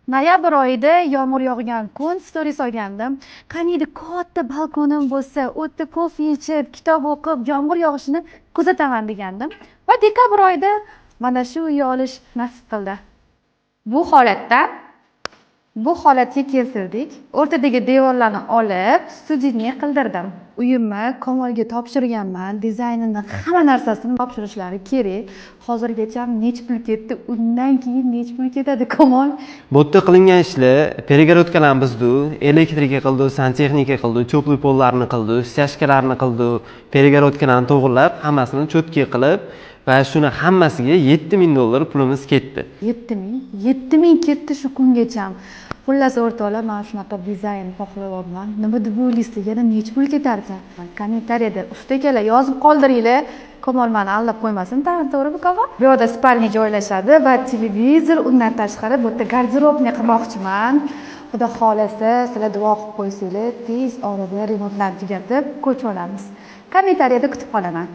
Noyabr oyida yomg'ir yog'gan kun stories olgandim. Qaniydi katta balkonim bo'lsa, u yerda kofe ichib, kitob o'qib, yomg'ir yog'ishini kuzataman degandim. Va dekabr oyida mana shu uyni olish nasib qildi. Bu holatda bu holatga keltirdik. O'rtadagi devorlarni olib, studiya qildirdim. Uyimni Kamolga topshirganman. Dizaynini, hamma narsasini topshirishlari kerak. Hozirgacha necha pul ketdi, undan keyin necha pul ketadi, Kamol? Bu yerda qilingan ishlar перегородкаlarni buzdik, elektrika qildik, santexnika qildik, cho'pli pollarni qildik, stяжкаларni qildik, перегородкаlarni to'g'irlab, hammasini cho'tka qilib va shuni hammasiga $7000 pulimiz ketdi. 7000 ketdi shu kungacha. Xullas o'rtoqlar, men shunaqa dizayn xohlayapman. Nima deb o'ylaysiz, yana necha pul ketardi? Kommentariyada ustakalar yozib qoldiringlar. Kamol meni aldab qo'ymasin, to'g'rimi Kamol? Bu yerda spalni joylashadi va televizor, undan tashqari bu yerda garderobni qilmoqchiman. Xudo xolasa, sizlar duo qilib qo'ysanglar, tez orada remontlarni tugatib ko'chib olamiz. Kommentariyada kutib qolaman.